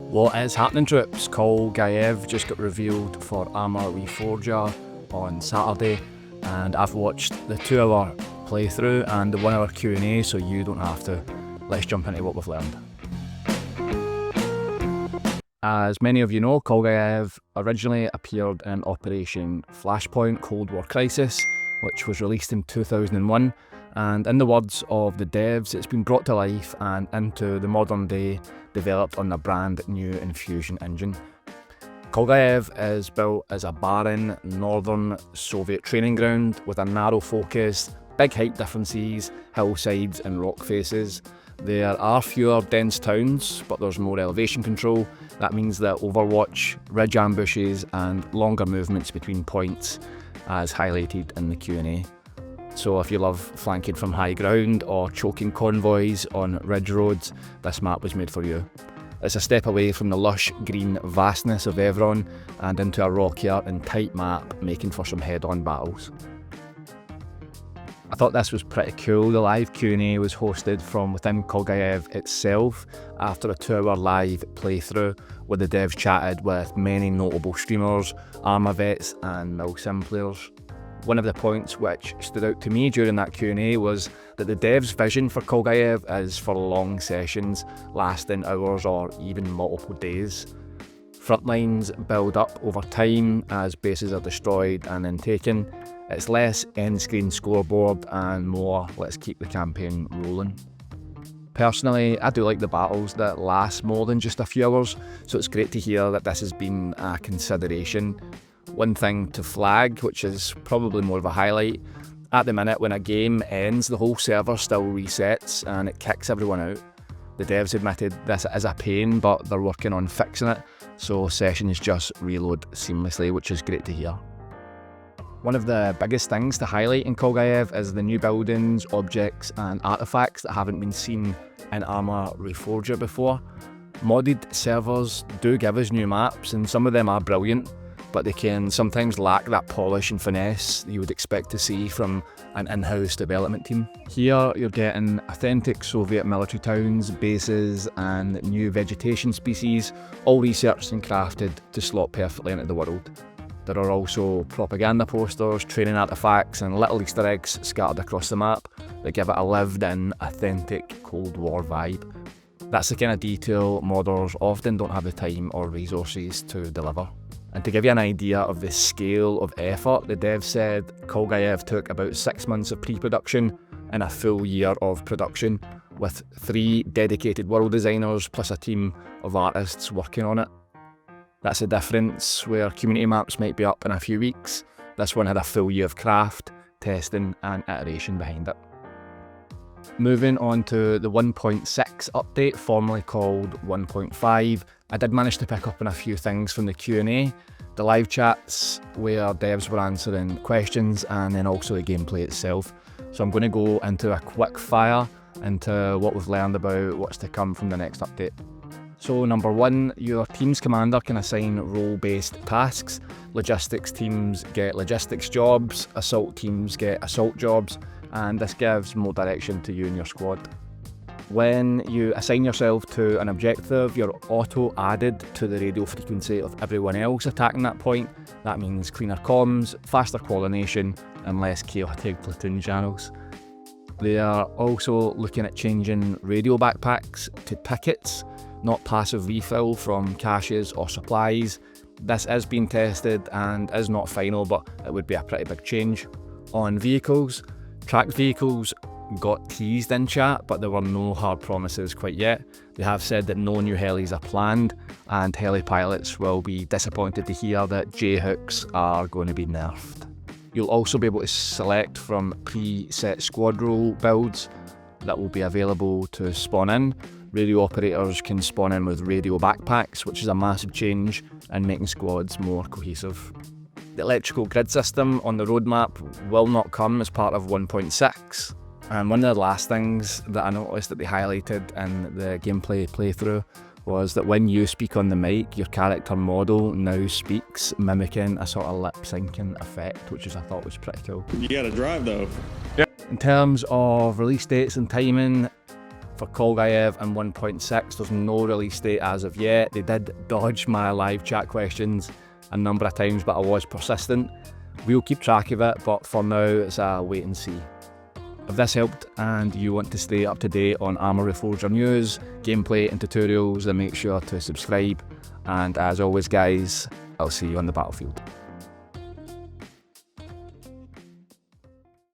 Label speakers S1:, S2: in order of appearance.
S1: What is happening, troops? Kolguyev just got revealed for Arma Reforger on Saturday, and I've watched the 2-hour playthrough and the 1-hour Q&A, so you don't have to. Let's jump into what we've learned. As many of you know, Kolgujev originally appeared in Operation Flashpoint Cold War Crisis, which was released in 2001, and in the words of the devs, it's been brought to life and into the modern day, developed on a brand new infusion engine. Kolgujev is built as a barren northern Soviet training ground with a narrow focus, big height differences, hillsides and rock faces. There are fewer dense towns, but there's more elevation control. That means that overwatch, ridge ambushes and longer movements between points, as highlighted in the Q&A. So if you love flanking from high ground or choking convoys on ridge roads, this map was made for you. It's a step away from the lush green vastness of Evron and into a rockier and tight map, making for some head-on battles. I thought this was pretty cool. The live Q&A was hosted from within Kolgujev itself after a 2-hour live playthrough where the devs chatted with many notable streamers, Arma vets and milsim players. One of the points which stood out to me during that Q&A was that the devs' vision for Kolgujev is for long sessions lasting hours or even multiple days. Frontlines build up over time as bases are destroyed and then taken. It's less end-screen scoreboard and more let's keep the campaign rolling. Personally, I do like the battles that last more than just a few hours, so it's great to hear that this has been a consideration. One thing to flag, which is probably more of a highlight, at the minute when a game ends, the whole server still resets and it kicks everyone out. The devs admitted this is a pain, but they're working on fixing it, so sessions just reload seamlessly, which is great to hear. One of the biggest things to highlight in Kolgujev is the new buildings, objects and artifacts that haven't been seen in Arma Reforger before. Modded servers do give us new maps and some of them are brilliant, but they can sometimes lack that polish and finesse you would expect to see from an in-house development team. Here you're getting authentic Soviet military towns, bases and new vegetation species, all researched and crafted to slot perfectly into the world. There are also propaganda posters, training artifacts and little Easter eggs scattered across the map that give it a lived-in, authentic Cold War vibe. That's the kind of detail modders often don't have the time or resources to deliver. And to give you an idea of the scale of effort, the devs said Kolgujev took about 6 months of pre-production and a full year of production, with 3 dedicated world designers plus a team of artists working on it. That's the difference. Where community maps might be up in a few weeks, this one had a full year of craft, testing and iteration behind it. Moving on to the 1.6 update, formerly called 1.5, I did manage to pick up on a few things from the Q&A, the live chats where devs were answering questions, and then also the gameplay itself. So I'm going to go into a quick fire into what we've learned about what's to come from the next update. So number 1, your team's commander can assign role-based tasks. Logistics teams get logistics jobs, assault teams get assault jobs, and this gives more direction to you and your squad. When you assign yourself to an objective, you're auto-added to the radio frequency of everyone else attacking that point. That means cleaner comms, faster coordination, and less chaotic platoon channels. They are also looking at changing radio backpacks to tickets, not passive refill from caches or supplies. This is being tested and is not final, but it would be a pretty big change. On vehicles, tracked vehicles got teased in chat, but there were no hard promises quite yet. They have said that no new helis are planned, and heli pilots will be disappointed to hear that J-hooks are going to be nerfed. You'll also be able to select from preset squad role builds that will be available to spawn in. Radio operators can spawn in with radio backpacks, which is a massive change and making squads more cohesive. The electrical grid system on the roadmap will not come as part of 1.6. And one of the last things that I noticed that they highlighted in the gameplay playthrough was that when you speak on the mic, your character model now speaks, mimicking a sort of lip-syncing effect, which I thought was pretty cool.
S2: You gotta drive though.
S1: In terms of release dates and timing, For Kolgujev and 1.6, there's no release date as of yet. They did dodge my live chat questions a number of times, but I was persistent. We'll keep track of it, but for now it's a wait and see. If this helped and you want to stay up to date on Arma Reforger news, gameplay and tutorials, then make sure to subscribe. And as always guys, I'll see you on the battlefield.